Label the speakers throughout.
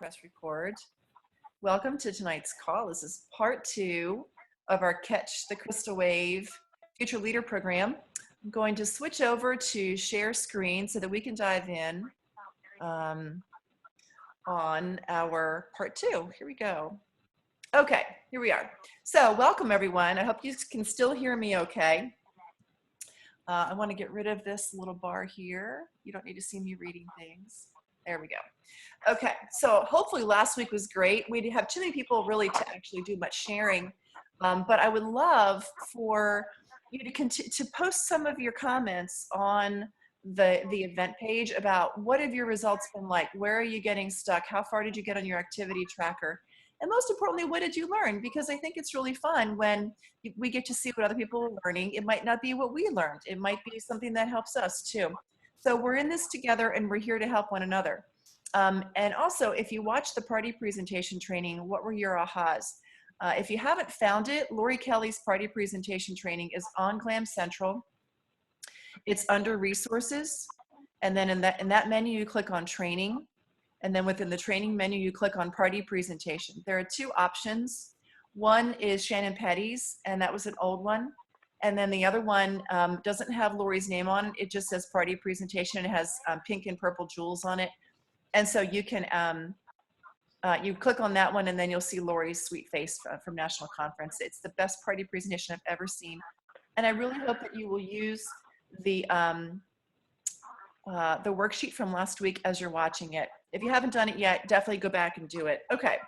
Speaker 1: press record. Welcome to tonight's call. This is part 2 of our Catch the Crystal Wave Future Leader Program. I'm going to switch over to share screen so that we can dive in on our part 2. Here we go. Okay, here we are. So welcome everyone. I hope you can still hear me okay. I want to get rid of this little bar here. You don't need to see me reading things. There we go. Okay, so hopefully last week was great. We didn't have too many people really to actually do much sharing, but I would love for you to post some of your comments on the event page about what have your results been like? Where are you getting stuck? How far did you get on your activity tracker? And most importantly, what did you learn? Because I think it's really fun when we get to see what other people are learning. It might not be what we learned. It might be something that helps us too. So we're in this together and we're here to help one another. And also, if you watched the party presentation training, what were your ahas? If you haven't found it, Lori Kelly's party presentation training is on Glam Central. It's under resources. And then in that menu, you click on training. And then within the training menu, you click on party presentation. There are two options. One is Shannon Petty's, and that was an old one. And then the other one doesn't have Lori's name on it. It just says party presentation. It has pink and purple jewels on it. And so you can, you click on that one and then you'll see Lori's sweet face from National Conference. It's the best party presentation I've ever seen. And I really hope that you will use the worksheet from last week as you're watching it. If you haven't done it yet, definitely go back and do it. Okay,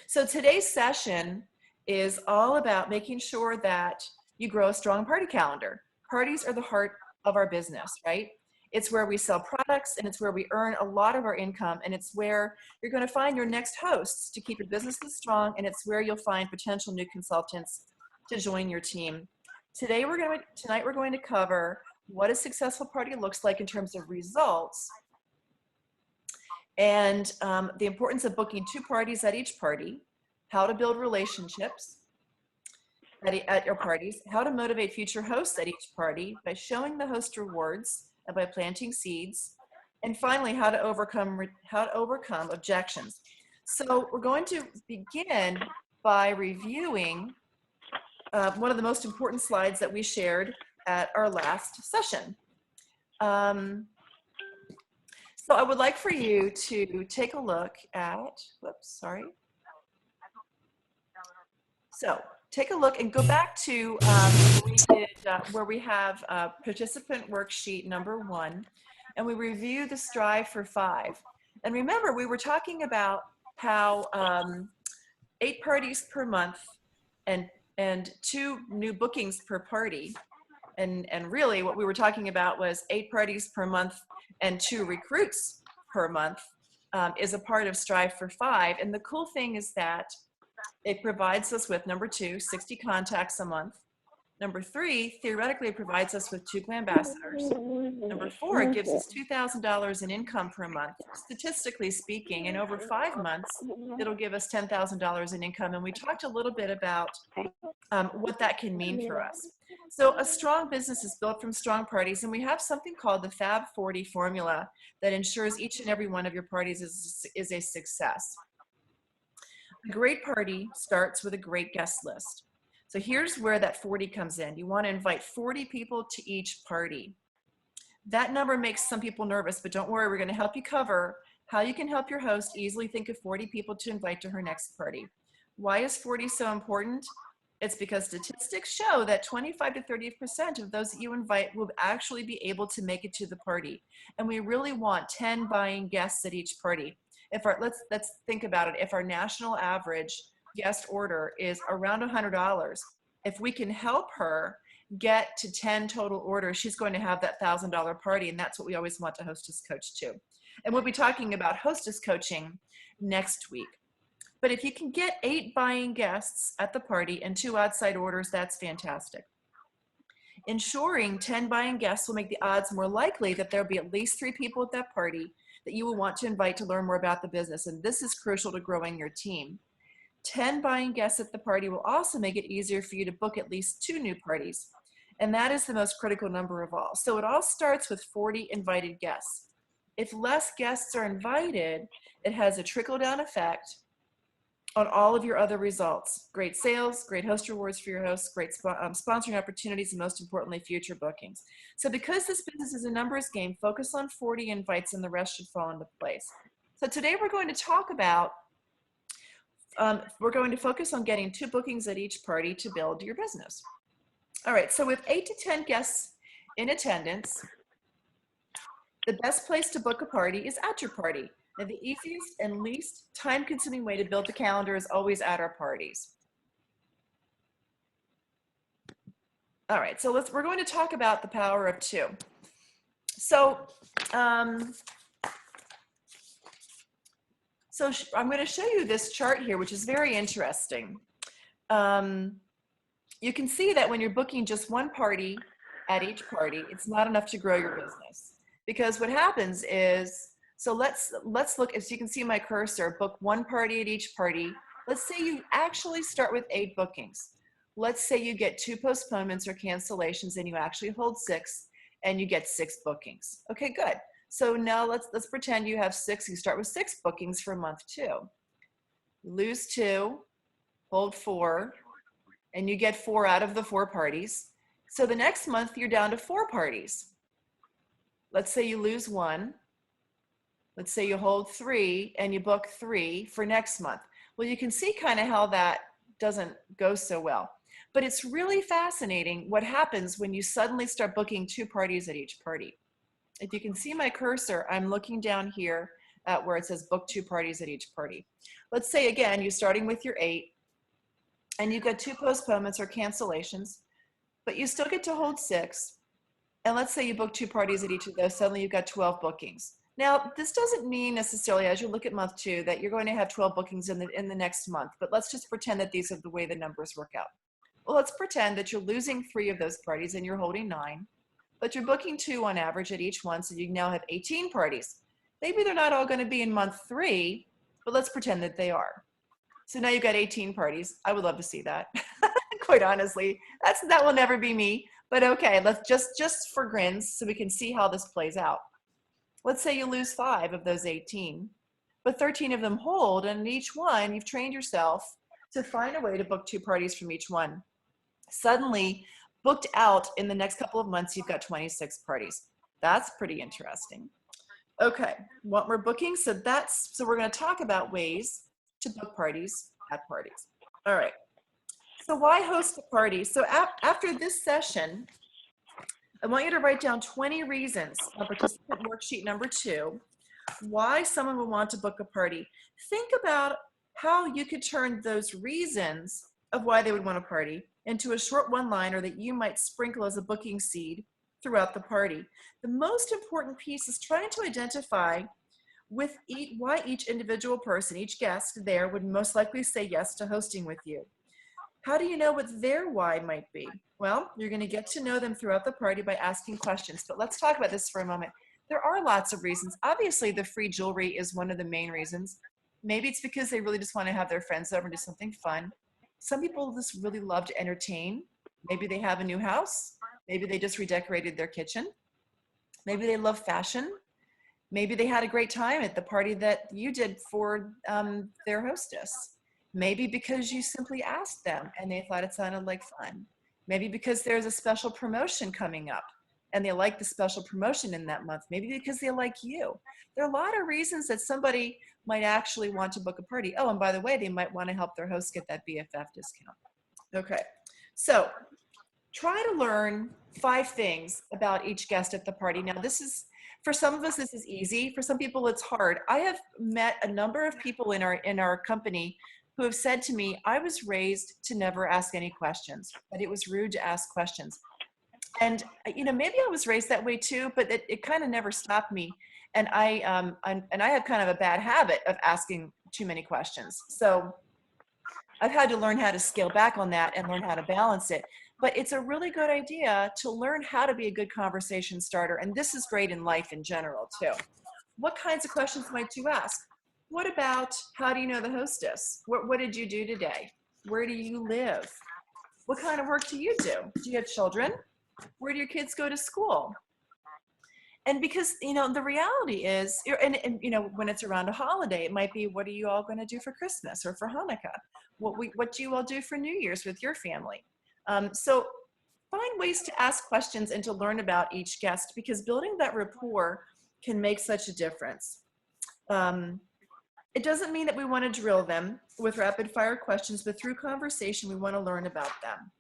Speaker 1: so today's session is all about making sure that you grow a strong party calendar. Parties are the heart of our business, right? It's where we sell products and it's where we earn a lot of our income, and it's where you're going to find your next hosts to keep your businesses strong, and it's where you'll find potential new consultants to join your team. Tonight we're going to cover what a successful party looks like in terms of results, and the importance of booking 2 parties at each party, how to build relationships at your parties, how to motivate future hosts at each party by showing the host rewards and by planting seeds, and finally, how to overcome objections. So we're going to begin by reviewing one of the most important slides that we shared at our last session. So I would like for you to take a look at, whoops, sorry. So take a look and go back to where we have participant worksheet number 1, and we review the Strive for 5. And remember, we were talking about how 8 parties per month and 2 new bookings per party. And really what we were talking about was 8 parties per month and 2 recruits per month is a part of Strive for 5. And the cool thing is that it provides us with, number 2, 60 contacts a month. Number 3, theoretically, it provides us with 2 ambassadors. Number 4, it gives us $2,000 in income per month. Statistically speaking, in over 5 months, it'll give us $10,000 in income. And we talked a little bit about what that can mean for us. So a strong business is built from strong parties, and we have something called the Fab 40 formula that ensures each and every one of your parties is a success. A great party starts with a great guest list. So here's where that 40 comes in. You want to invite 40 people to each party. That number makes some people nervous, but don't worry, we're going to help you cover how you can help your host easily think of 40 people to invite to her next party. Why is 40 so important? It's because statistics show that 25 to 30% of those that you invite will actually be able to make it to the party. And we really want 10 buying guests at each party. Let's think about it. If our national average guest order is around $100, if we can help her get to 10 total orders, she's going to have that $1,000 party, and that's what we always want to hostess coach to. And we'll be talking about hostess coaching next week. But if you can get 8 buying guests at the party and 2 outside orders, that's fantastic. Ensuring 10 buying guests will make the odds more likely that there'll be at least 3 people at that party that you will want to invite to learn more about the business. And this is crucial to growing your team. 10 buying guests at the party will also make it easier for you to book at least 2 new parties. And that is the most critical number of all. So it all starts with 40 invited guests. if less guests are invited, it has a trickle-down effect on all of your other results. Great sales, great host rewards for your hosts, great sponsoring opportunities, and most importantly, future bookings. So because this business is a numbers game, focus on 40 invites and the rest should fall into place. So today we're going to talk about, we're going to focus on getting 2 bookings at each party to build your business. All right, so with 8 to 10 guests in attendance, the best place to book a party is at your party. Now, the easiest and least time-consuming way to build a calendar is always at our parties. All right, so we're going to talk about the power of 2. So, I'm going to show you this chart here, which is very interesting. You can see that when you're booking just 1 party at each party, it's not enough to grow your business. Because what happens is, so let's look, as you can see my cursor, book 1 party at each party. Let's say you actually start with 8 bookings. Let's say you get 2 postponements or cancellations and you actually hold 6 and you get 6 bookings. Okay, good. So now let's pretend you have 6, you start with 6 bookings for month 2. Lose 2, hold 4, and you get 4 out of the 4 parties. So the next month you're down to 4 parties. Let's say you lose 1. Let's say you hold 3 and you book 3 for next month. Well, you can see kind of how that doesn't go so well. But it's really fascinating what happens when you suddenly start booking 2 parties at each party. If you can see my cursor, I'm looking down here at where it says book 2 parties at each party. Let's say again, you're starting with your 8 and you've got 2 postponements or cancellations, but you still get to hold 6. And let's say you book 2 parties at each of those, suddenly you've got 12 bookings. Now, this doesn't mean necessarily as you look at month 2 that you're going to have 12 bookings in the next month, but let's just pretend that these are the way the numbers work out. Well, let's pretend that you're losing 3 of those parties and you're holding 9, but you're booking 2 on average at each one, so you now have 18 parties. Maybe they're not all going to be in month 3, but let's pretend that they are. So now you've got 18 parties. I would love to see that. Quite honestly, that will never be me, but okay, let's just for grins so we can see how this plays out. Let's say you lose 5 of those 18, but 13 of them hold, and in each one, you've trained yourself to find a way to book 2 parties from each one. Suddenly, booked out in the next couple of months, you've got 26 parties. That's pretty interesting. Okay, what we're booking, so we're going to talk about ways to book parties at parties. All right, so why host a party? So after this session, I want you to write down 20 reasons on participant worksheet number 2, why someone would want to book a party. Think about how you could turn those reasons of why they would want a party into a short one-liner that you might sprinkle as a booking seed throughout the party. The most important piece is trying to identify why each individual person, each guest there would most likely say yes to hosting with you. How do you know what their why might be? Well, you're going to get to know them throughout the party by asking questions, but let's talk about this for a moment. There are lots of reasons. Obviously, the free jewelry is one of the main reasons. Maybe it's because they really just want to have their friends over and do something fun. Some people just really love to entertain. Maybe they have a new house. Maybe they just redecorated their kitchen. Maybe they love fashion. Maybe they had a great time at the party that you did for their hostess. Maybe because you simply asked them and they thought it sounded like fun. Maybe because there's a special promotion coming up and they like the special promotion in that month. Maybe because they like you. There are a lot of reasons that somebody might actually want to book a party. Oh, and by the way, they might want to help their host get that BFF discount. Okay, so try to learn 5 things about each guest at the party. Now this is, for some of us, this is easy. For some people, it's hard. I have met a number of people in our company who have said to me, I was raised to never ask any questions, but it was rude to ask questions. And maybe I was raised that way too, but it kind of never stopped me. And I have kind of a bad habit of asking too many questions. So I've had to learn how to scale back on that and learn how to balance it. But it's a really good idea to learn how to be a good conversation starter. And this is great in life in general too. What kinds of questions might you ask? What about, how do you know the hostess? What did you do today? Where do you live? What kind of work do you do? Do you have children? Where do your kids go to school? And because, you know, the reality is, and you know, when it's around a holiday, it might be, what are you all going to do for Christmas or for Hanukkah? What do you all do for New Year's with your family? So find ways to ask questions and to learn about each guest, because building that rapport can make such a difference. It doesn't mean that we want to drill them with rapid fire questions, but through conversation, we want to learn about them.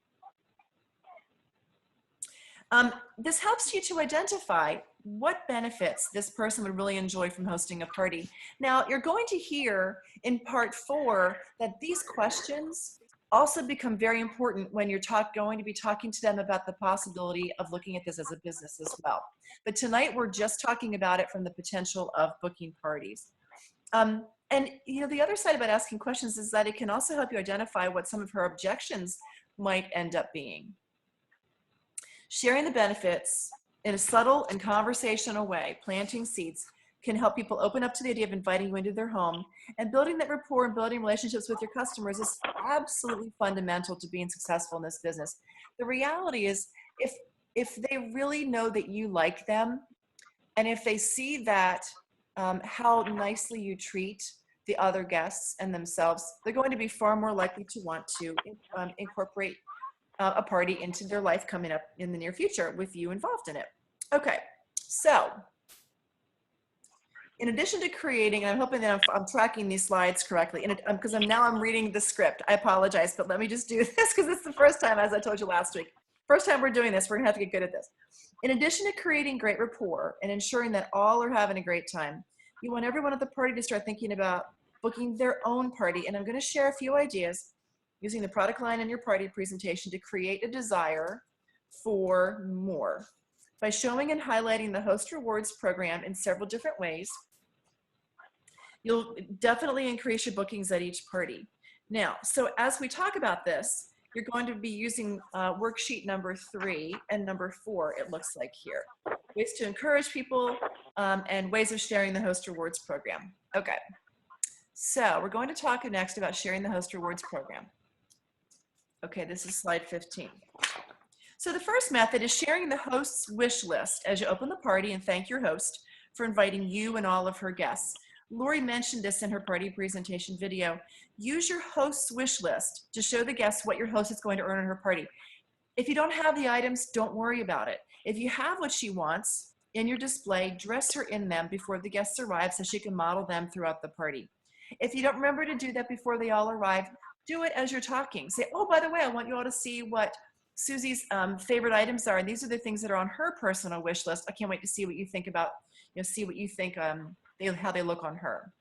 Speaker 1: This helps you to identify what benefits this person would really enjoy from hosting a party. Now, you're going to hear in part 4 that these questions also become very important when you're going to be talking to them about the possibility of looking at this as a business as well. But tonight, we're just talking about it from the potential of booking parties. And you know, the other side about asking questions is that it can also help you identify what some of her objections might end up being. Sharing the benefits in a subtle and conversational way, planting seeds, can help people open up to the idea of inviting you into their home. And building that rapport and building relationships with your customers is absolutely fundamental to being successful in this business. The reality is, if they really know that you like them, and if they see that how nicely you treat the other guests and themselves, they're going to be far more likely to want to incorporate a party into their life coming up in the near future with you involved in it. Okay, so in addition to creating, and I'm hoping that I'm tracking these slides correctly, and because I'm reading the script. I apologize, but let me just do this because it's the first time, as I told you last week, first time we're doing this. We're gonna have to get good at this. In addition to creating great rapport and ensuring that all are having a great time, you want everyone at the party to start thinking about booking their own party. And I'm gonna share a few ideas using the product line in your party presentation to create a desire for more. By showing and highlighting the Host Rewards program in several different ways, you'll definitely increase your bookings at each party. Now, so as we talk about this, you're going to be using worksheet number 3 and number 4, it looks like here. Ways to encourage people and ways of sharing the Host Rewards program. Okay, so we're going to talk next about sharing the Host Rewards program. Okay, this is slide 15. So the first method is sharing the host's wish list as you open the party and thank your host for inviting you and all of her guests. Lori mentioned this in her party presentation video. Use your host's wish list to show the guests what your host is going to earn in her party. If you don't have the items, don't worry about it. If you have what she wants in your display, dress her in them before the guests arrive so she can model them throughout the party. If you don't remember to do that before they all arrive, do it as you're talking. Say, oh, by the way, I want you all to see what Susie's favorite items are. And these are the things that are on her personal wish list. I can't wait to see what you think about, see what you think, how they look on her.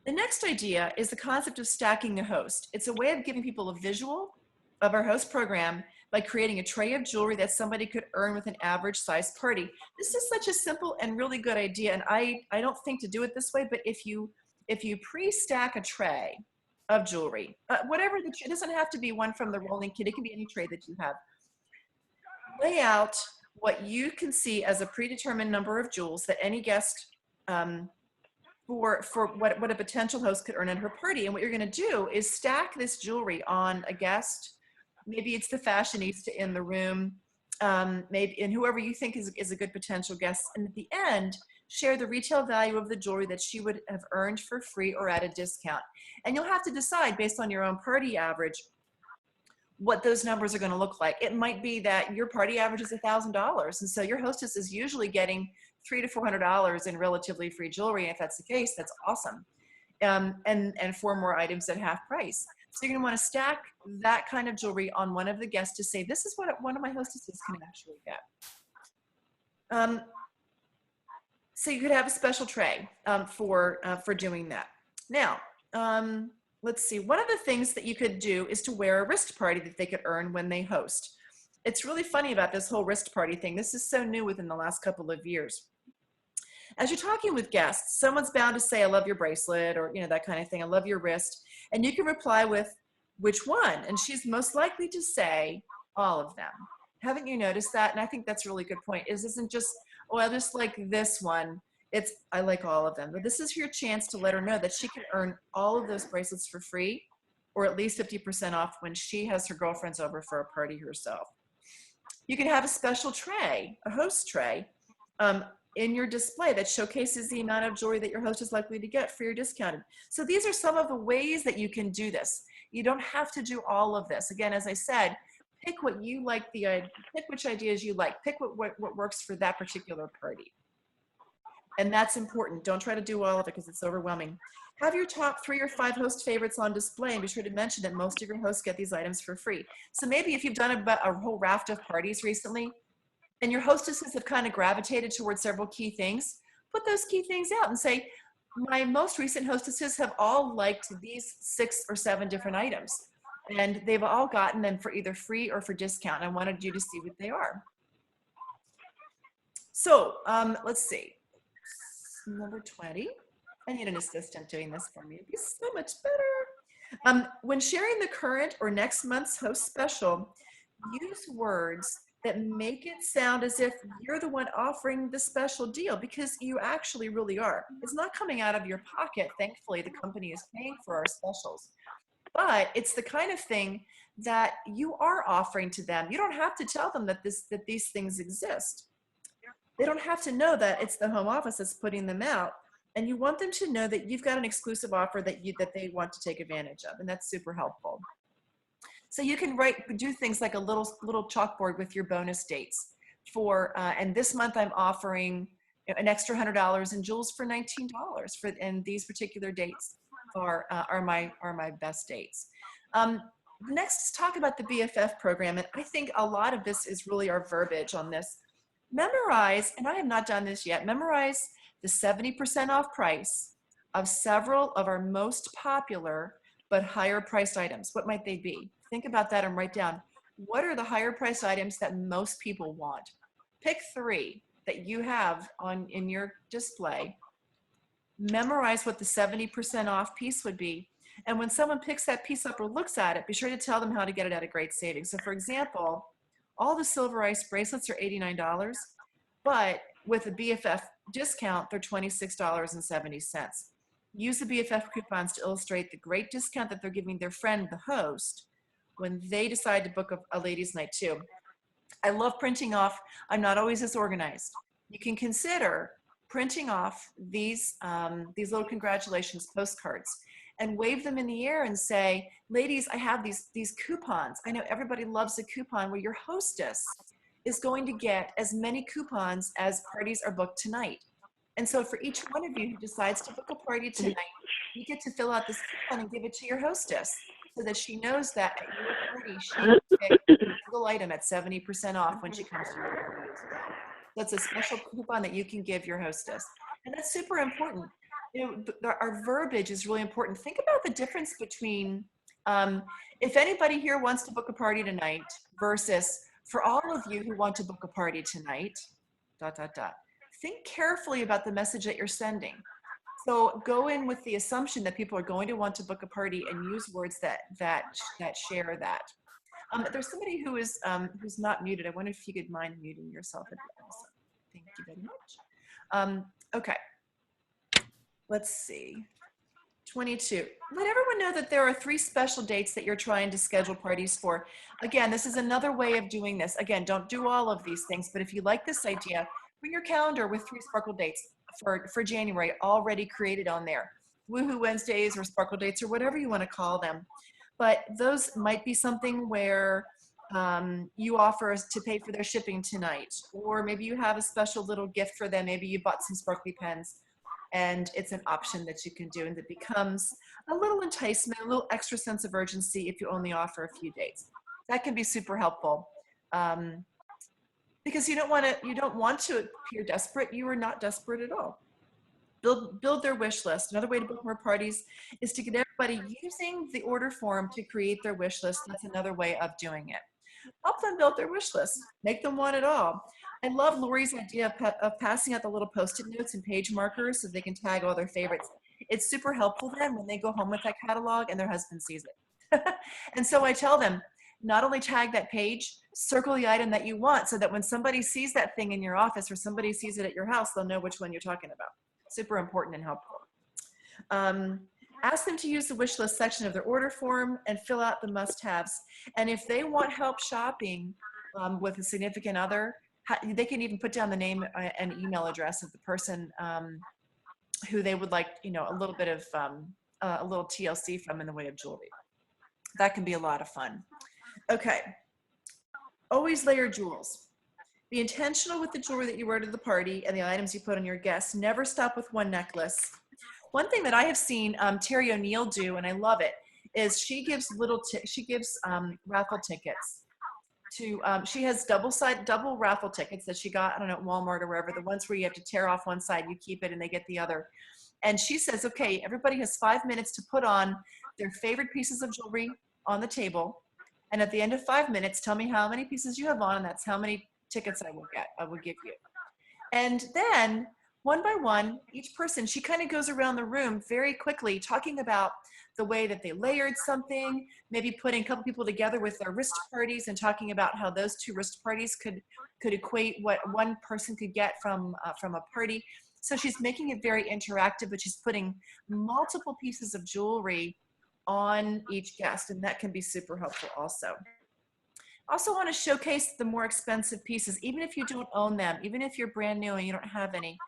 Speaker 1: The next idea is the concept of stacking the host. It's a way of giving people a visual of our host program by creating a tray of jewelry that somebody could earn with an average size party. This is such a simple and really good idea. And I don't think to do it this way, but if you pre-stack a tray of jewelry, whatever, it doesn't have to be one from the rolling kit. It can be any tray that you have. Lay out what you can see as a predetermined number of jewels that any guest for what a potential host could earn at her party. And what you're going to do is stack this jewelry on a guest. Maybe it's the fashionista in the room, maybe, and whoever you think is a good potential guest. And at the end, share the retail value of the jewelry that she would have earned for free or at a discount. And you'll have to decide based on your own party average what those numbers are going to look like. It might be that your party average is $1,000, and so your hostess is usually getting $300 to $400 in relatively free jewelry. And if that's the case, that's awesome. And 4 more items at half price. So you're going to want to stack that kind of jewelry on one of the guests to say, this is what one of my hostesses can actually get. So you could have a special tray for doing that. Now, let's see. One of the things that you could do is to wear a wrist party that they could earn when they host. It's really funny about this whole wrist party thing. This is so new within the last couple of years. As you're talking with guests, someone's bound to say, I love your bracelet, or that kind of thing. I love your wrist. And you can reply with, which one? And she's most likely to say, all of them. Haven't you noticed that? And I think that's a really good point. It isn't just, oh, I just like this one. It's, I like all of them. But this is your chance to let her know that she can earn all of those bracelets for free, or at least 50% off when she has her girlfriends over for a party herself. You can have a special tray, a host tray, in your display that showcases the amount of jewelry that your host is likely to get for your discounted. So these are some of the ways that you can do this. You don't have to do all of this. Again, as I said, pick what you like, pick which ideas you like, pick what works for that particular party. And that's important. Don't try to do all of it because it's overwhelming. Have your top 3 or 5 host favorites on display and be sure to mention that most of your hosts get these items for free. So maybe if you've done a whole raft of parties recently and your hostesses have kind of gravitated towards several key things, put those key things out and say, my most recent hostesses have all liked these 6 or 7 different items. And they've all gotten them for either free or for discount. I wanted you to see what they are. So let's see. Number 20. I need an assistant doing this for me. It'd be so much better. When sharing the current or next month's host special, use words that make it sound as if you're the one offering the special deal, because you actually really are. It's not coming out of your pocket. Thankfully, the company is paying for our specials. But it's the kind of thing that you are offering to them. You don't have to tell them that these things exist. They don't have to know that it's the home office that's putting them out. And you want them to know that you've got an exclusive offer that they want to take advantage of. And that's super helpful. So you can do things like a little chalkboard with your bonus dates for, and this month I'm offering an extra $100 in jewels for $19 and these particular dates are my best dates. Next, let's talk about the BFF program. And I think a lot of this is really our verbiage on this. Memorize, and I have not done this yet, memorize the 70% off price of several of our most popular but higher priced items. What might they be? Think about that and write down, what are the higher priced items that most people want? Pick 3 that you have in your display. Memorize what the 70% off piece would be. And when someone picks that piece up or looks at it, be sure to tell them how to get it at a great savings. So for example, all the silver ice bracelets are $89, but with a BFF discount, they're $26.70. Use the BFF coupons to illustrate the great discount that they're giving their friend, the host, when they decide to book a ladies' night too. I love printing off. I'm not always this organized. You can consider printing off these little congratulations postcards and wave them in the air and say, ladies, I have these coupons. I know everybody loves a coupon where your hostess is going to get as many coupons as parties are booked tonight. And so for each one of you who decides to book a party tonight, you get to fill out this coupon and give it to your hostess so that she knows that at your party, she can pick a single item at 70% off when she comes to your party. That's a special coupon that you can give your hostess. And that's super important. You know, our verbiage is really important. Think about the difference between if anybody here wants to book a party tonight versus for all of you who want to book a party tonight, ... Think carefully about the message that you're sending. So go in with the assumption that people are going to want to book a party and use words that share that. There's somebody who is who's not muted. I wonder if you could mind muting yourself. Thank you very much. Okay. Let's see. 22. Let everyone know that there are 3 special dates that you're trying to schedule parties for. Again, this is another way of doing this. Again, don't do all of these things, but if you like this idea, bring your calendar with 3 sparkle dates for January already created on there. Woohoo Wednesdays or sparkle dates or whatever you want to call them. But those might be something where you offer us to pay for their shipping tonight, or maybe you have a special little gift for them. Maybe you bought some sparkly pens. And it's an option that you can do, and it becomes a little enticement, a little extra sense of urgency if you only offer a few dates. That can be super helpful because you don't want to appear desperate. You are not desperate at all. Build their wish list. Another way to book more parties is to get everybody using the order form to create their wish list. That's another way of doing it. Help them build their wish list. Make them want it all. I love Lori's idea of passing out the little Post-it notes and page markers so they can tag all their favorites. It's super helpful then when they go home with that catalog and their husband sees it. And so I tell them, not only tag that page, circle the item that you want so that when somebody sees that thing in your office or somebody sees it at your house, they'll know which one you're talking about. Super important and helpful. Ask them to use the wish list section of their order form and fill out the must-haves. And if they want help shopping with a significant other, they can even put down the name and email address of the person who they would like, you know, a little bit of a little TLC from in the way of jewelry. That can be a lot of fun. Okay. Always layer jewels. Be intentional with the jewelry that you wear to the party and the items you put on your guests. Never stop with one necklace. One thing that I have seen Terry O'Neill do, and I love it, is she gives raffle tickets to, she has double raffle tickets that she got, I don't know, at Walmart or wherever, the ones where you have to tear off one side, you keep it, and they get the other. And she says, okay, everybody has 5 minutes to put on their favorite pieces of jewelry on the table. And at the end of 5 minutes, tell me how many pieces you have on, and that's how many tickets I will give you. And then one by one, each person, she kind of goes around the room very quickly talking about the way that they layered something, maybe putting a couple people together with their wrist parties and talking about how those two wrist parties could equate what one person could get from a party. So she's making it very interactive, but she's putting multiple pieces of jewelry on each guest, and that can be super helpful also. Also want to showcase the more expensive pieces, even if you don't own them, even if you're brand new and you don't have any.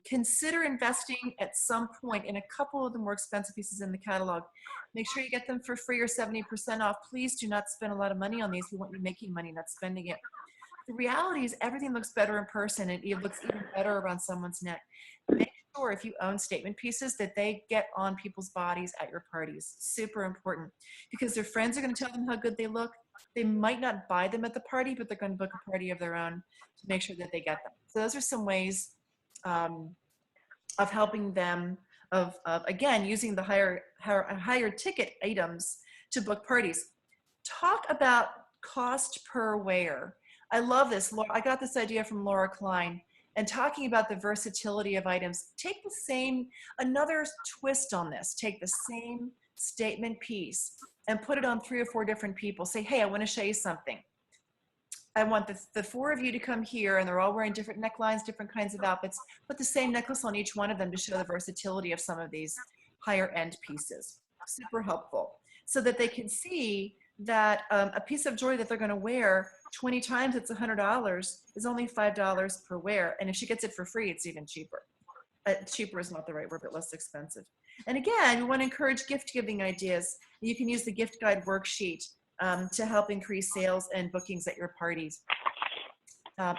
Speaker 1: Consider investing at some point in a couple of the more expensive pieces in the catalog. Make sure you get them for free or 70% off. Please do not spend a lot of money on these. We want you making money, not spending it. The reality is everything looks better in person, and it looks even better around someone's neck. Make sure if you own statement pieces that they get on people's bodies at your parties. Super important, because their friends are going to tell them how good they look. They might not buy them at the party, but they're going to book a party of their own to make sure that they get them. So those are some ways of helping them, again, using the higher ticket items to book parties. Talk about cost per wear. I love this. I got this idea from Laura Klein, and talking about the versatility of items. Take the same, another twist on this, take the same statement piece and put it on 3 or 4 different people. Say, hey, I want to show you something. I want the 4 of you to come here, and they're all wearing different necklines, different kinds of outfits. Put the same necklace on each one of them to show the versatility of some of these higher end pieces. Super helpful, so that they can see that a piece of jewelry that they're going to wear 20 times, it's $100, is only $5 per wear. And if she gets it for free, it's even cheaper. Cheaper is not the right word, but less expensive. And again, we want to encourage gift giving ideas. You can use the gift guide worksheet to help increase sales and bookings at your parties.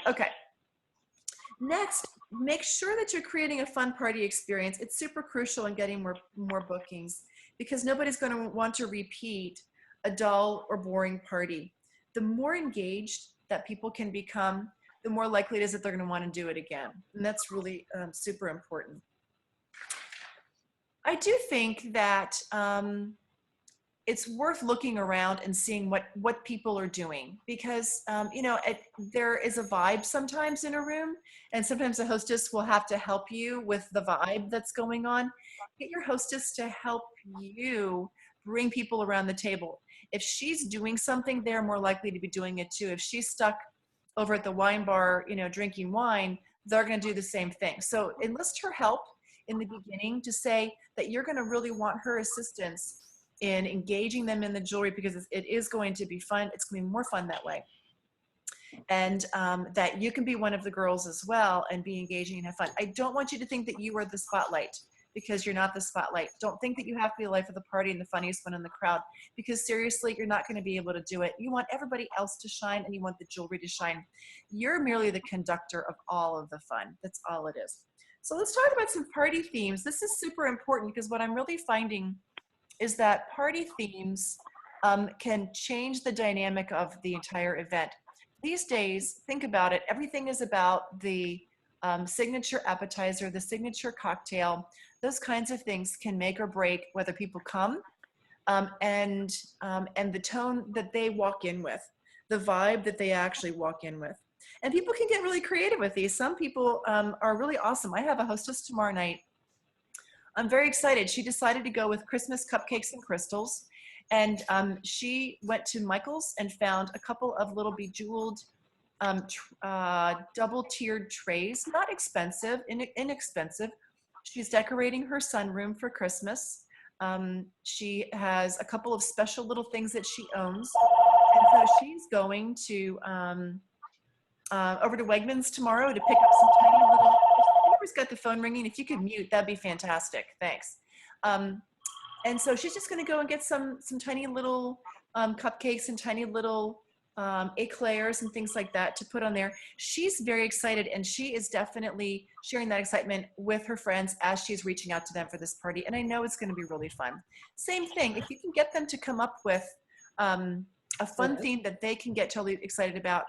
Speaker 1: Okay. Next, make sure that you're creating a fun party experience. It's super crucial in getting more bookings, because nobody's going to want to repeat a dull or boring party. The more engaged that people can become, the more likely it is that they're going to want to do it again. And that's really super important. I do think that it's worth looking around and seeing what people are doing, because you know, there is a vibe sometimes in a room, and sometimes the hostess will have to help you with the vibe that's going on. Get your hostess to help you bring people around the table. If she's doing something, they're more likely to be doing it too. If she's stuck over at the wine bar, you know, drinking wine, they're going to do the same thing. So enlist her help in the beginning to say that you're going to really want her assistance in engaging them in the jewelry, because it is going to be fun. It's going to be more fun that way. And that you can be one of the girls as well and be engaging and have fun. I don't want you to think that you are the spotlight, because you're not the spotlight. Don't think that you have to be the life of the party and the funniest one in the crowd, because seriously, you're not going to be able to do it. You want everybody else to shine, and you want the jewelry to shine. You're merely the conductor of all of the fun. That's all it is. So let's talk about some party themes. This is super important, because what I'm really finding is that party themes can change the dynamic of the entire event. These days, think about it, everything is about the signature appetizer, the signature cocktail. Those kinds of things can make or break whether people come and the tone that they walk in with, the vibe that they actually walk in with. And people can get really creative with these. Some people are really awesome. I have a hostess tomorrow night. I'm very excited. She decided to go with Christmas cupcakes and crystals. And she went to Michael's and found a couple of little bejeweled double-tiered trays, not expensive, inexpensive. She's decorating her sunroom for Christmas. She has a couple of special little things that she owns. And so she's going to over to Wegmans tomorrow to pick up some tiny little, whoever's got the phone ringing, if you could mute, that'd be fantastic. Thanks. And so she's just going to go and get some tiny little cupcakes and tiny little eclairs and things like that to put on there. She's very excited, and she is definitely sharing that excitement with her friends as she's reaching out to them for this party. And I know it's going to be really fun. Same thing, if you can get them to come up with a fun theme that they can get totally excited about,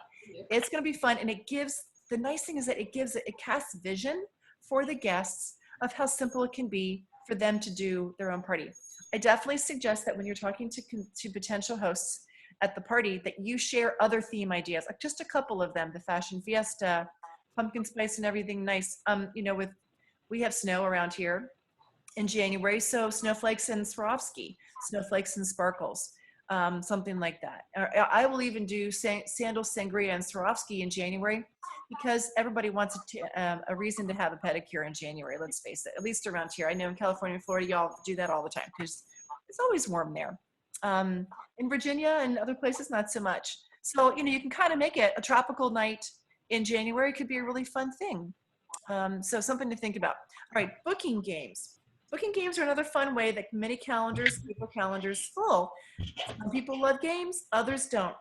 Speaker 1: it's going to be fun. And it gives, the nice thing is that it casts vision for the guests of how simple it can be for them to do their own party. I definitely suggest that when you're talking to potential hosts at the party, that you share other theme ideas, like just a couple of them, the fashion fiesta, pumpkin spice and everything nice. You know, we have snow around here in January, so snowflakes and Swarovski, snowflakes and sparkles, something like that. I will even do sandal sangria and Swarovski in January, because everybody wants a reason to have a pedicure in January, let's face it, at least around here. I know in California and Florida, y'all do that all the time because it's always warm there. In Virginia and other places, not so much. So, you know, you can kind of make it a tropical night in January. Could be a really fun thing. So something to think about. All right, booking games. Booking games are another fun way that many calendars, people calendars full. Some people love games, others don't.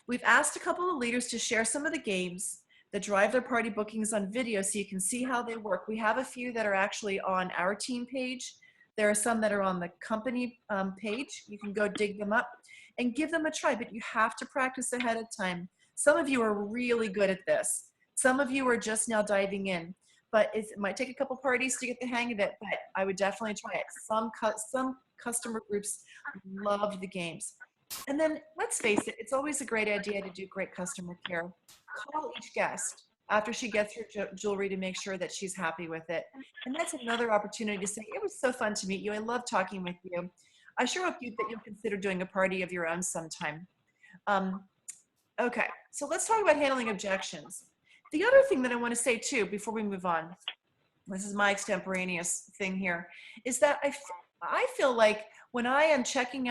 Speaker 1: We've asked a couple of leaders to share some of the games that drive their party bookings on video so you can see how they work. We have a few that are actually on our team page. There are some that are on the company page. You can go dig them up and give them a try, but you have to practice ahead of time. Some of you are really good at this. Some of you are just now diving in, but it might take a couple parties to get the hang of it, but I would definitely try it. Some customer groups love the games. And then let's face it, it's always a great idea to do great customer care. Call each guest after she gets her jewelry to make sure that she's happy with it. And that's another opportunity to say, it was so fun to meet you. I love talking with you. I sure hope that you'll consider doing a party of your own sometime. Okay, so let's talk about handling objections. The other thing that I want to say too, before we move on, this is my extemporaneous thing here, is that I feel like when I'm checking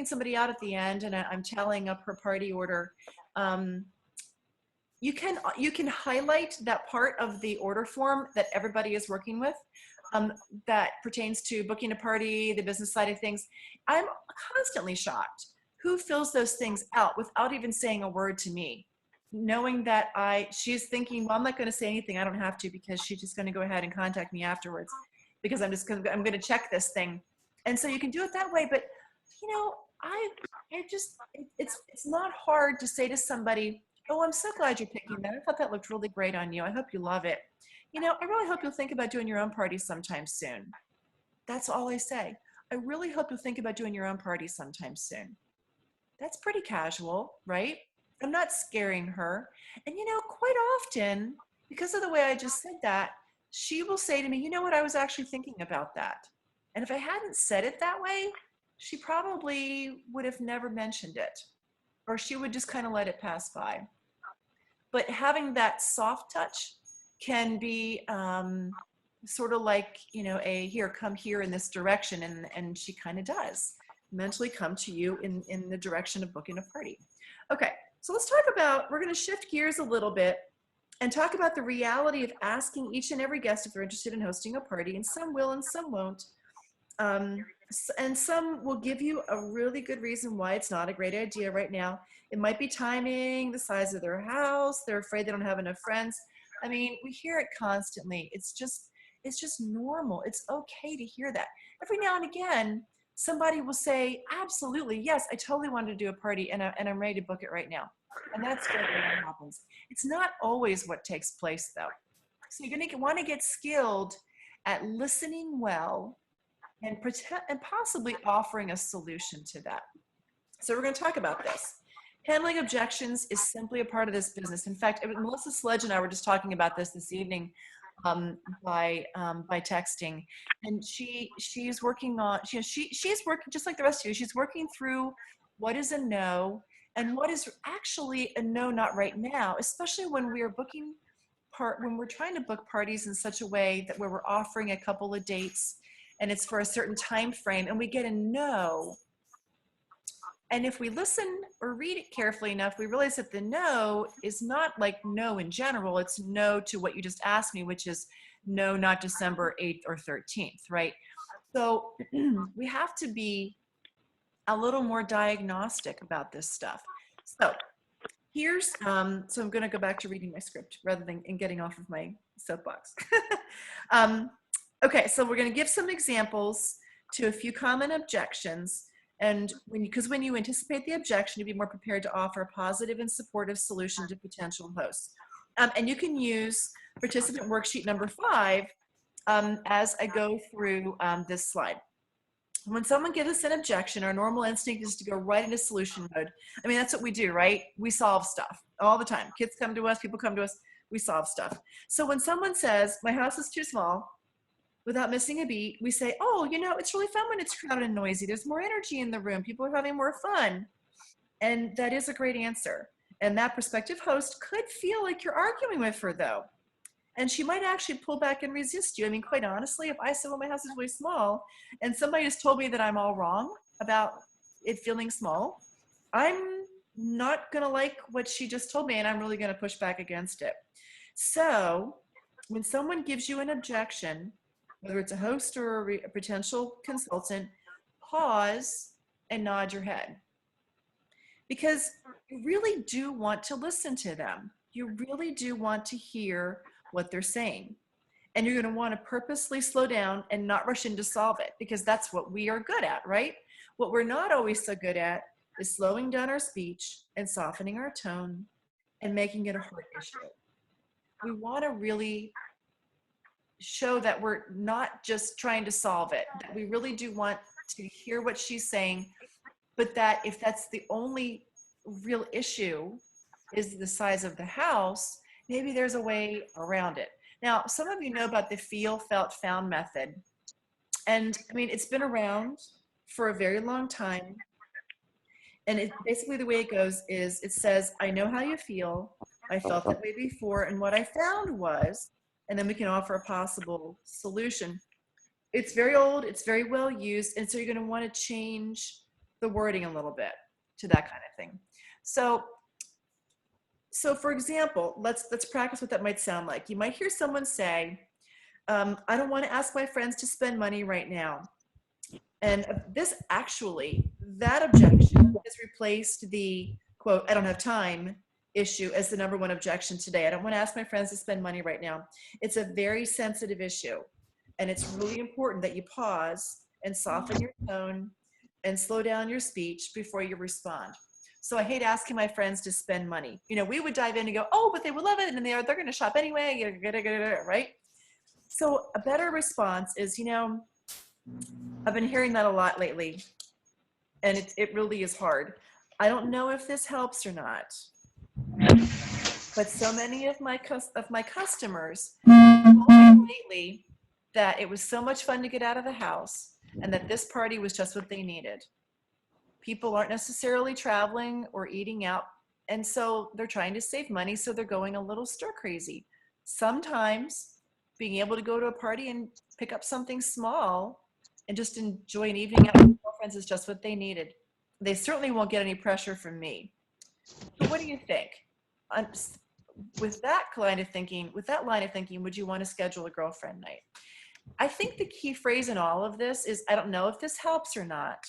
Speaker 1: somebody out at the end and I'm tallying up her party order, you can highlight that part of the order form that everybody is working with that pertains to booking a party, the business side of things. I'm constantly shocked who fills those things out without even saying a word to me, knowing that she's thinking, well, I'm not going to say anything. I don't have to, because she's just going to go ahead and contact me afterwards, because I'm going to check this thing. And so you can do it that way. But, you know, it's not hard to say to somebody, oh, I'm so glad you're picking that. I thought that looked really great on you. I hope you love it. You know, I really hope you'll think about doing your own party sometime soon. That's all I say. I really hope you'll think about doing your own party sometime soon. That's pretty casual, right? I'm not scaring her. And, you know, quite often, because of the way I just said that, she will say to me, you know what, I was actually thinking about that. And if I hadn't said it that way, she probably would have never mentioned it, or she would just kind of let it pass by. But having that soft touch can be sort of like, you know, here, come here in this direction. And she kind of does mentally come to you in the direction of booking a party. Okay, so let's talk about, we're going to shift gears a little bit and talk about the reality of asking each and every guest if they're interested in hosting a party. And some will and some won't. And some will give you a really good reason why it's not a great idea right now. It might be timing, the size of their house, they're afraid they don't have enough friends. I mean, we hear it constantly. It's just normal. It's okay to hear that. Every now and again, somebody will say, absolutely, yes, I totally wanted to do a party and I'm ready to book it right now. And that's great when that happens. It's not always what takes place though. So you're gonna want to get skilled at listening well and possibly offering a solution to that. So we're going to talk about this. Handling objections is simply a part of this business. In fact, Melissa Sledge and I were just talking about this evening by texting, and she's working on, she's working just like the rest of you. She's working through what is a no and what is actually a no, not right now, especially when we are when we're trying to book parties in such a way that where we're offering a couple of dates and it's for a certain time frame and we get a no. And if we listen or read it carefully enough, we realize that the no is not like no in general. It's no to what you just asked me, which is no, not December 8th or 13th, right? So we have to be a little more diagnostic about this stuff. So here's, so I'm going to go back to reading my script rather than getting off of my soapbox. Okay, so we're going to give some examples to a few common objections. And when you anticipate the objection, you'll be more prepared to offer a positive and supportive solution to potential hosts. And you can use participant worksheet number 5 as I go through this slide. When someone gives us an objection, our normal instinct is to go right into solution mode. I mean, that's what we do, right? We solve stuff all the time. Kids come to us, people come to us, we solve stuff. So when someone says, my house is too small, without missing a beat, we say, oh, you know, it's really fun when it's crowded and noisy. There's more energy in the room. People are having more fun. And that is a great answer. And that prospective host could feel like you're arguing with her, though. And she might actually pull back and resist you. I mean, quite honestly, if I said, well, my house is really small, and somebody just told me that I'm all wrong about it feeling small, I'm not going to like what she just told me, and I'm really going to push back against it. So when someone gives you an objection, whether it's a host or a potential consultant, pause and nod your head. Because you really do want to listen to them. You really do want to hear what they're saying. And you're going to want to purposely slow down and not rush in to solve it, because that's what we are good at, right? What we're not always so good at is slowing down our speech and softening our tone and making it a hard issue. We want to really show that we're not just trying to solve it, that we really do want to hear what she's saying, but that if that's the only real issue is the size of the house, maybe there's a way around it. Now, some of you know about the feel, felt, found method. And I mean, it's been around for a very long time. And it basically, the way it goes is it says, I know how you feel. I felt that way before. And what I found was, and then we can offer a possible solution. It's very old. It's very well used. And so you're going to want to change the wording a little bit to that kind of thing. So for example, let's practice what that might sound like. You might hear someone say, I don't want to ask my friends to spend money right now. And that objection has replaced the quote, I don't have time issue as the number one objection today. I don't want to ask my friends to spend money right now. It's a very sensitive issue. And it's really important that you pause and soften your tone and slow down your speech before you respond. So I hate asking my friends to spend money. You know, we would dive in and go, oh, but they would love it. And then they're going to shop anyway, right? So a better response is, you know, I've been hearing that a lot lately, and it really is hard. I don't know if this helps or not, but so many of my customers told me lately that it was so much fun to get out of the house and that this party was just what they needed. People aren't necessarily traveling or eating out, and so they're trying to save money, so they're going a little stir crazy. Sometimes being able to go to a party and pick up something small and just enjoy an evening out with girlfriends is just what they needed. They certainly won't get any pressure from me. So what do you think? With that line of thinking, would you want to schedule a girlfriend night? I think the key phrase in all of this is, I don't know if this helps or not,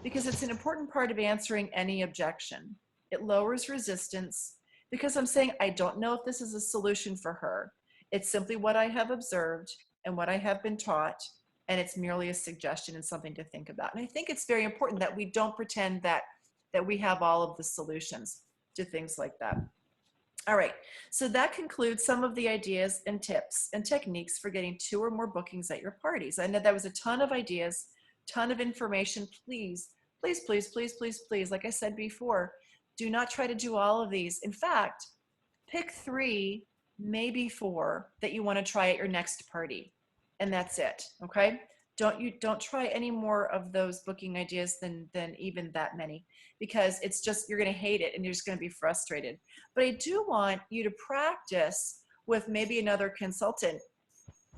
Speaker 1: because it's an important part of answering any objection. It lowers resistance because I'm saying, I don't know if this is a solution for her. It's simply what I have observed and what I have been taught, and it's merely a suggestion and something to think about. And I think it's very important that we don't pretend that we have all of the solutions to things like that. All right, so that concludes some of the ideas and tips and techniques for getting 2 or more bookings at your parties. I know that was a ton of ideas, ton of information. Please, please, please, please, please, please, like I said before, do not try to do all of these. In fact, pick 3, maybe 4 that you want to try at your next party, and that's it. Okay, don't try any more of those booking ideas than even that many, because it's just, you're going to hate it and you're just going to be frustrated. But I do want you to practice with maybe another consultant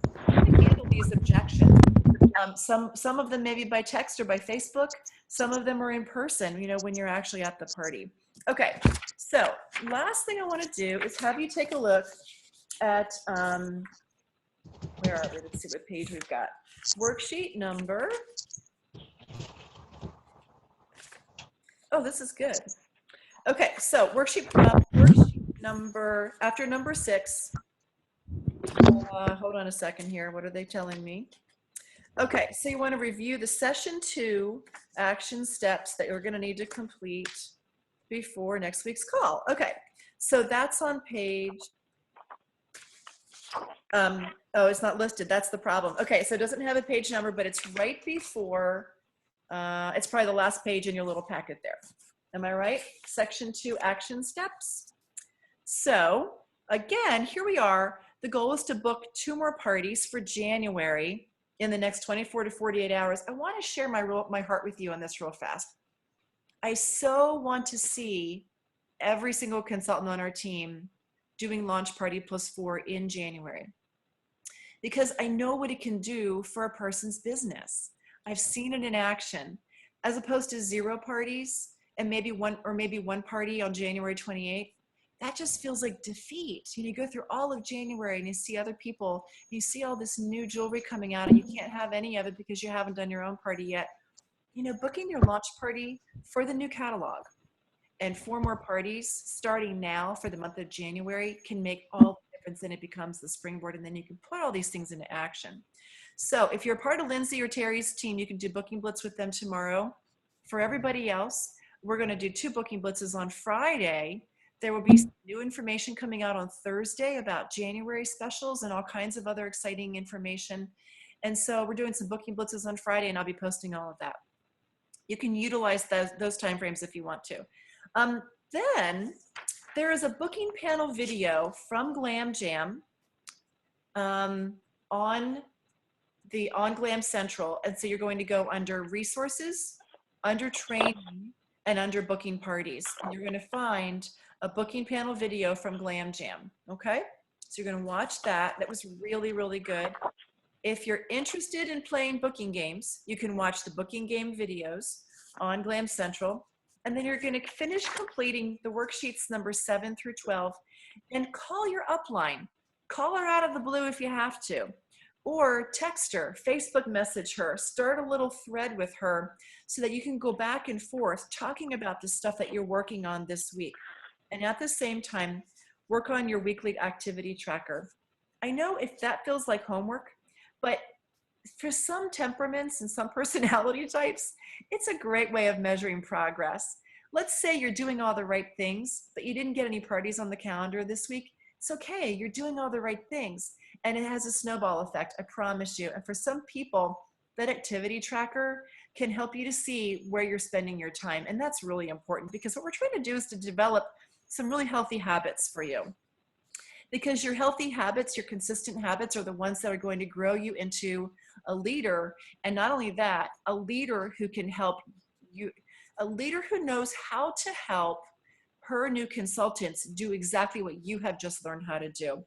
Speaker 1: to handle these objections Some of them maybe by text or by Facebook. Some of them are in person, you know, when you're actually at the party. Okay, so last thing I want to do is have you take a look at, where are we? Let's see what page we've got. Worksheet number, oh, this is good. Okay, so worksheet number, after number 6, hold on a second here. What are they telling me? Okay, so you want to review the session 2 action steps that you're going to need to complete before next week's call. Okay, so that's on page, oh, it's not listed. That's the problem. Okay, so it doesn't have a page number, but it's right before, it's probably the last page in your little packet there. Am I right? Section 2 action steps. So again, here we are. The goal is to book 2 more parties for January in the next 24 to 48 hours. I want to share my heart with you on this real fast. I so want to see every single consultant on our team doing Launch Party +4 in January, because I know what it can do for a person's business. I've seen it in action, as opposed to 0 parties and maybe one party on January 28th. That just feels like defeat. You know, you go through all of January and you see other people, you see all this new jewelry coming out, and you can't have any of it because you haven't done your own party yet. You know, booking your launch party for the new catalog and 4 more parties starting now for the month of January can make all the difference, and it becomes the springboard, and then you can put all these things into action. So if you're part of Lindsay or Terry's team, you can do Booking Blitz with them tomorrow. For everybody else, we're going to do 2 Booking Blitzes on Friday. There will be some new information coming out on Thursday about January specials and all kinds of other exciting information. And so we're doing some Booking Blitzes on Friday, and I'll be posting all of that. You can utilize those timeframes if you want to. Then there is a booking panel video from Glam Jam on Glam Central. And so you're going to go under resources, under training, and under booking parties. And you're going to find a booking panel video from Glam Jam. Okay, so you're going to watch that. That was really, really good. If you're interested in playing booking games, you can watch the booking game videos on Glam Central. And then you're going to finish completing the worksheets number 7 through 12 and call your upline. Call her out of the blue if you have to, or text her, Facebook message her, start a little thread with her so that you can go back and forth talking about the stuff that you're working on this week. And at the same time, work on your weekly activity tracker. I know if that feels like homework, but for some temperaments and some personality types, it's a great way of measuring progress. Let's say you're doing all the right things, but you didn't get any parties on the calendar this week. It's okay, you're doing all the right things. And it has a snowball effect, I promise you. And for some people, that activity tracker can help you to see where you're spending your time. And that's really important, because what we're trying to do is to develop some really healthy habits for you. Because your healthy habits, your consistent habits, are the ones that are going to grow you into a leader. And not only that, a leader who can help you, a leader who knows how to help her new consultants do exactly what you have just learned how to do.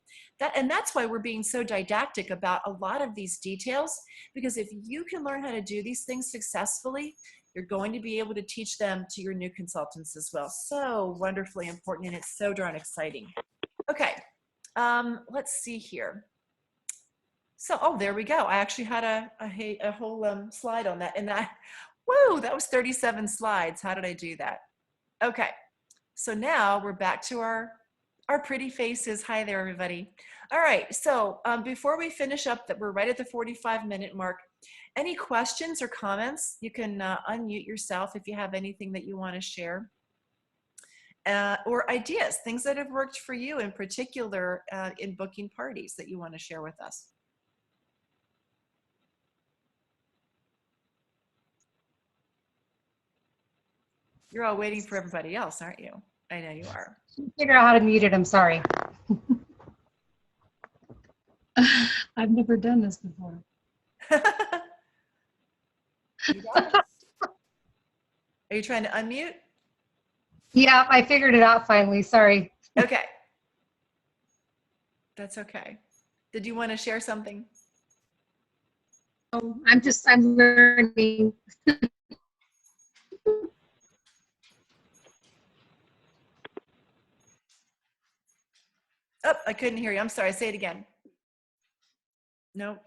Speaker 1: And that's why we're being so didactic about a lot of these details, because if you can learn how to do these things successfully, you're going to be able to teach them to your new consultants as well. So wonderfully important, and it's so darn exciting. Okay, let's see here. So, oh, there we go. I actually had a whole slide on that, and that, whoa, that was 37 slides. How did I do that? Okay, so now we're back to our pretty faces. Hi there, everybody. All right, so before we finish up, that we're right at the 45-minute mark. Any questions or comments? You can unmute yourself if you have anything that you want to share. Or ideas, things that have worked for you in particular in booking parties that you want to share with us. You're all waiting for everybody else, aren't you? I know you are.
Speaker 2: Figure out how to mute it. I'm sorry.
Speaker 3: I've never done this before.
Speaker 1: You got it. Are you trying to unmute?
Speaker 2: Yeah, I figured it out finally. Sorry.
Speaker 1: Okay. That's okay. Did you want to share something?
Speaker 2: I'm learning.
Speaker 1: Oh, I couldn't hear you. I'm sorry. Say it again. No.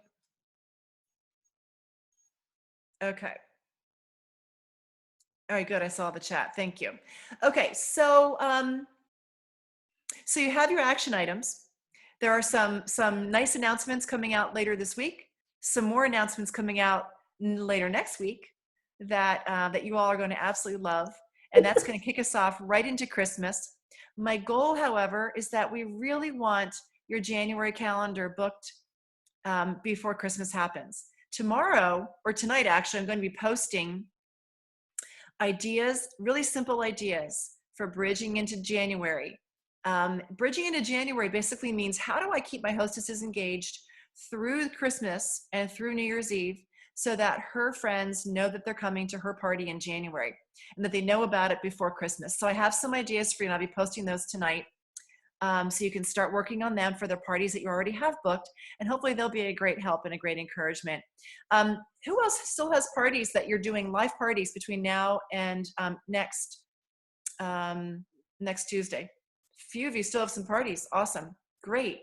Speaker 1: Okay. All right, good. I saw the chat. Thank you. Okay, so so you have your action items. There are some nice announcements coming out later this week. Some more announcements coming out later next week that that you all are going to absolutely love, and that's going to kick us off right into Christmas. My goal, however, is that we really want your January calendar booked before Christmas happens. Tomorrow, or tonight actually, I'm going to be posting ideas, really simple ideas for bridging into January. Bridging into January basically means, how do I keep my hostesses engaged through Christmas and through New Year's Eve so that her friends know that they're coming to her party in January and that they know about it before Christmas. So I have some ideas for you, and I'll be posting those tonight. So you can start working on them for the parties that you already have booked, and hopefully they'll be a great help and a great encouragement. Who else still has parties that you're doing, live parties between now and next Tuesday? A few of you still have some parties. Awesome. Great.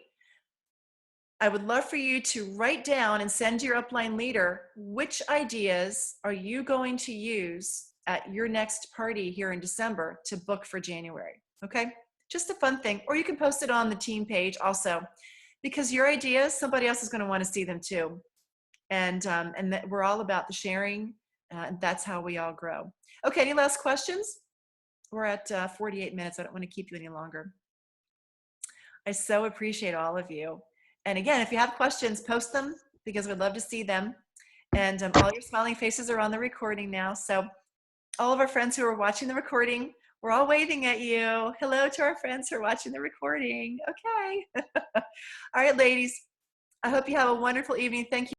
Speaker 1: I would love for you to write down and send to your upline leader, which ideas are you going to use at your next party here in December to book for January? Okay. Just a fun thing. Or you can post it on the team page also, because your ideas, somebody else is going to want to see them too. And that we're all about the sharing. And that's how we all grow. Okay, any last questions? We're at 48 minutes. I don't want to keep you any longer. I so appreciate all of you. And again, if you have questions, post them, because we'd love to see them. And all your smiling faces are on the recording now. So all of our friends who are watching the recording, we're all waving at you. Hello to our friends who are watching the recording. Okay. All right, ladies. I hope you have a wonderful evening. Thank you.